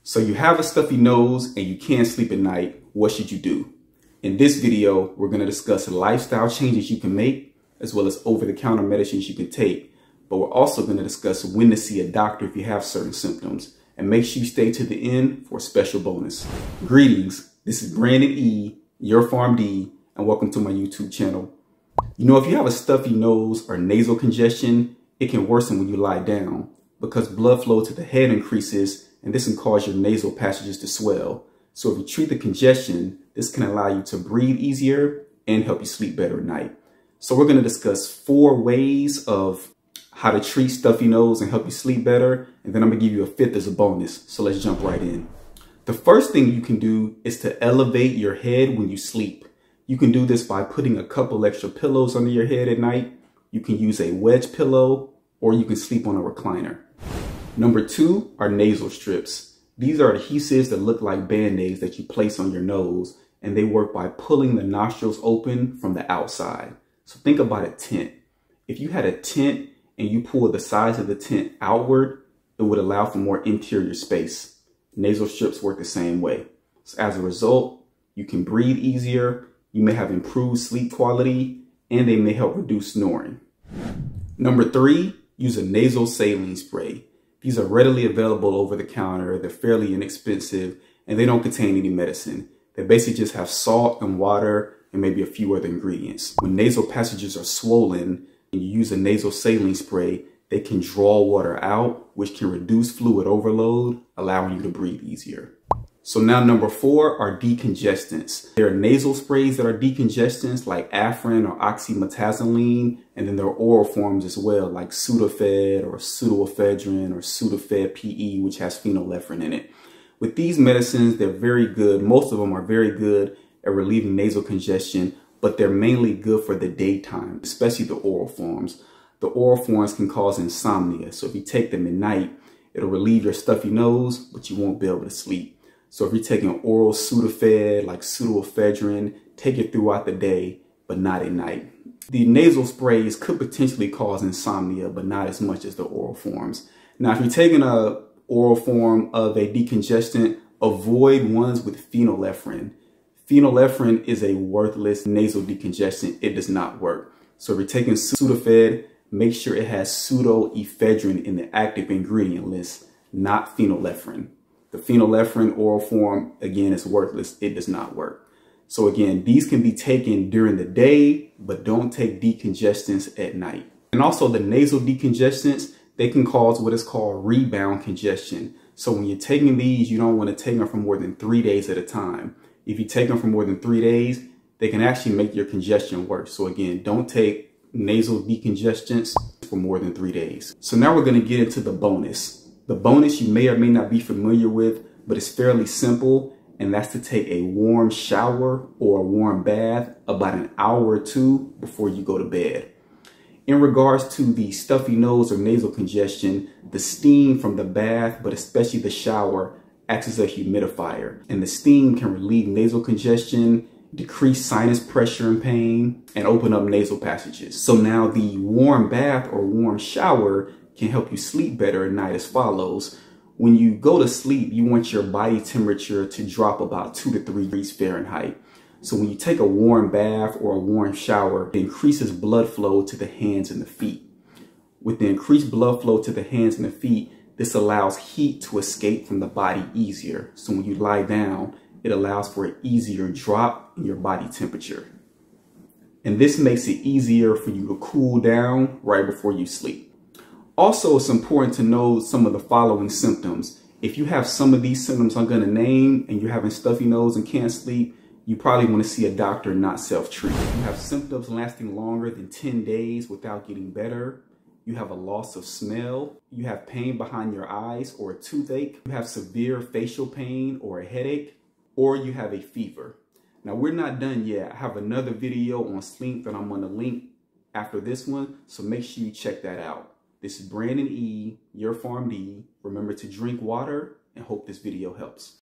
So you have a stuffy nose and you can't sleep at night. What should you do? In this video, we're going to discuss lifestyle changes you can make, as well as over-the-counter medicines you can take. But we're also going to discuss when to see a doctor if you have certain symptoms. And make sure you stay to the end for a special bonus. Greetings, this is Brandon E., your Pharm.D, and welcome to my YouTube channel. You know, if you have a stuffy nose or nasal congestion, it can worsen when you lie down because blood flow to the head increases, and this can cause your nasal passages to swell. So if you treat the congestion, this can allow you to breathe easier and help you sleep better at night. So we're going to discuss 4 ways of how to treat stuffy nose and help you sleep better. And then I'm going to give you a 5th as a bonus. So let's jump right in. The first thing you can do is to elevate your head when you sleep. You can do this by putting a couple extra pillows under your head at night. You can use a wedge pillow, or you can sleep on a recliner. Number 2 are nasal strips. These are adhesives that look like bandaids that you place on your nose, and they work by pulling the nostrils open from the outside. So think about a tent. If you had a tent and you pull the sides of the tent outward, it would allow for more interior space. Nasal strips work the same way. So as a result, you can breathe easier, you may have improved sleep quality, and they may help reduce snoring. Number 3, use a nasal saline spray. These are readily available over the counter. They're fairly inexpensive and they don't contain any medicine. They basically just have salt and water and maybe a few other ingredients. When nasal passages are swollen and you use a nasal saline spray, they can draw water out, which can reduce fluid overload, allowing you to breathe easier. So now number 4 are decongestants. There are nasal sprays that are decongestants like Afrin or oxymetazoline, and then there are oral forms as well like Sudafed or pseudoephedrine or Sudafed PE, which has phenylephrine in it. With these medicines, they're very good. Most of them are very good at relieving nasal congestion, but they're mainly good for the daytime, especially the oral forms. The oral forms can cause insomnia. So if you take them at night, it'll relieve your stuffy nose, but you won't be able to sleep. So if you're taking oral Sudafed, like pseudoephedrine, take it throughout the day, but not at night. The nasal sprays could potentially cause insomnia, but not as much as the oral forms. Now, if you're taking an oral form of a decongestant, avoid ones with phenylephrine. Phenylephrine is a worthless nasal decongestant. It does not work. So if you're taking Sudafed, make sure it has pseudoephedrine in the active ingredient list, not phenylephrine. The phenylephrine oral form, again, is worthless. It does not work. So again, these can be taken during the day, but don't take decongestants at night. And also the nasal decongestants, they can cause what is called rebound congestion. So when you're taking these, you don't want to take them for more than 3 days at a time. If you take them for more than 3 days, they can actually make your congestion worse. So again, don't take nasal decongestants for more than 3 days. So now we're going to get into the bonus. The bonus you may or may not be familiar with, but it's fairly simple, and that's to take a warm shower or a warm bath about an hour or 2 before you go to bed. In regards to the stuffy nose or nasal congestion, the steam from the bath, but especially the shower, acts as a humidifier, and the steam can relieve nasal congestion, decrease sinus pressure and pain, and open up nasal passages. So now the warm bath or warm shower can help you sleep better at night as follows. When you go to sleep, you want your body temperature to drop about 2 to 3 degrees Fahrenheit. So when you take a warm bath or a warm shower, it increases blood flow to the hands and the feet. With the increased blood flow to the hands and the feet, this allows heat to escape from the body easier. So when you lie down, it allows for an easier drop in your body temperature. And this makes it easier for you to cool down right before you sleep. Also, it's important to know some of the following symptoms. If you have some of these symptoms I'm going to name and you're having stuffy nose and can't sleep, you probably want to see a doctor, not self-treat. If you have symptoms lasting longer than 10 days without getting better, you have a loss of smell, you have pain behind your eyes or a toothache, you have severe facial pain or a headache, or you have a fever. Now, we're not done yet. I have another video on sleep that I'm going to link after this one, so make sure you check that out. This is Brandon E., your Pharm.D. Remember to drink water and hope this video helps.